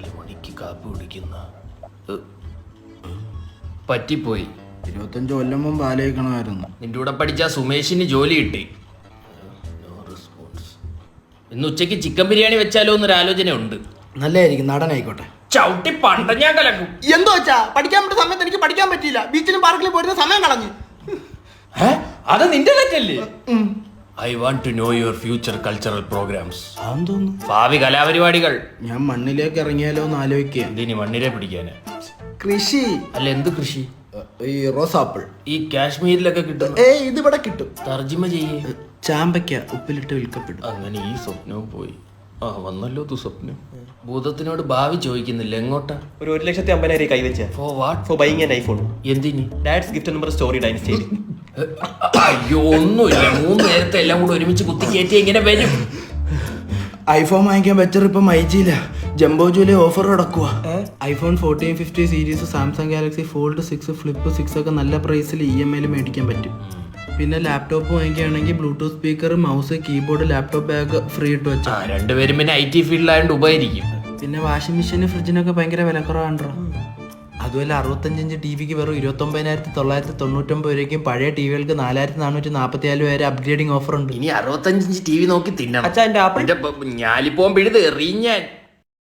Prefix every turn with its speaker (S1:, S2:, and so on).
S1: 4 മണിക്ക് കാപ്പി കുടിക്കുന്ന പറ്റിപ്പോയി.
S2: 25 കൊല്ലം മുമ്പ് ആലോചിക്കണമായിരുന്നു.
S1: നിന്റെ കൂടെ പഠിച്ച സുമേഷിന് ജോലി കിട്ടി. ഇന്ന് ഉച്ചയ്ക്ക് ചിക്കൻ ബിരിയാണി വെച്ചാലോ എന്നൊരു ആലോചന ഉണ്ട്.
S2: നല്ലതായിരിക്കും, നടനായിക്കോട്ടെ.
S1: ചവിട്ടി പണ്ട ഞാൻ കലക്കും.
S2: എന്തോ വെച്ചാ പഠിക്കാൻ പറ്റുന്ന സമയത്ത് എനിക്ക് പഠിക്കാൻ പറ്റിയില്ല. ബീച്ചിലും പാർക്കിലും പോയിരുന്ന സമയം കളഞ്ഞു.
S1: അത് നിന്റെ തെറ്റല്ലേ? I want to know your future cultural programmes.
S2: അതെന്തോന്നു?
S1: ഭാവി കലാപരിപാടികൾ.
S2: ഞാൻ മണ്ണിലേക്ക് ഇറങ്ങിയാലോ എന്ന് ആലോചിക്കുക.
S1: ഇതിനി മണ്ണിരെ പിടിക്കാന്.
S2: കൃഷി
S1: അല്ല, എന്ത് കൃഷി?
S2: ഈ റോസാപ്പിൾ.
S1: ഈ കാശ്മീരിലൊക്കെ കിട്ടും.
S2: ഇതിവിടെ കിട്ടും.
S1: തർജിമ ചെയ്യേ.
S2: ചാമ്പയ്ക്ക ഉപ്പിലിട്ട് വിൽക്കപ്പെടും.
S1: അങ്ങനെ ഈ സ്വപ്നവും പോയി. വന്നല്ലോ സ്വപ്നം. ഭൂതത്തിനോട് ഭാവി ചോദിക്കുന്നില്ല, എങ്ങോട്ടാ?
S3: ഒരു 1,50,000 കൈവച്ച
S1: for what?
S3: For buying an iPhone.
S1: എന്തിനി?
S3: Dad's gift number story time style.
S1: അയ്യോ, ഒന്നുമില്ല. 3 നേരത്തെ എല്ലാം കൂടെ ഒരുമിച്ച് കുത്തി കയറ്റി എങ്ങനെ വരും?
S2: ഐഫോൺ വാങ്ങിക്കാൻ പറ്റർ ഇപ്പൊ മൈജിയില്ല. ജംബോ ജൂലൈ ഓഫർ നടക്കുക. IPhone 14, 50 series, Samsung Galaxy Fold 6, flip 6 ഒക്കെ നല്ല പ്രൈസിൽ EMI മേടിക്കാൻ പറ്റും. പിന്നെ ലാപ്ടോപ്പ് വാങ്ങിക്കുകയാണെങ്കിൽ bluetooth speaker, mouse, keyboard, laptop bag free ഇട്ട് വെച്ചാൽ.
S1: രണ്ടുപേരും പിന്നെ IT ഫീൽഡിലായതുകൊണ്ട് ഉപകരിക്കും.
S2: പിന്നെ വാഷിംഗ് മെഷീന്, ഫ്രിഡ്ജിനൊക്കെ ഭയങ്കര വിലക്കുറവാണ്ടോ. അതുപോലെ 65 ടിവിക്ക് വെറും 29,999 രൂപയ്ക്കും പഴയ ടിവികൾക്ക് 4,444 വരെ അപ്ഗ്രേഡിംഗ് ഓഫർ ഉണ്ട്.
S1: ഇനി 65 TV നോക്കി തിന്നണം.
S3: അച്ഛാ, എന്റെ ആപ്പിൾ
S1: ഞാലിപ്പോൻ പിഴുത് എറിയും ഞാൻ.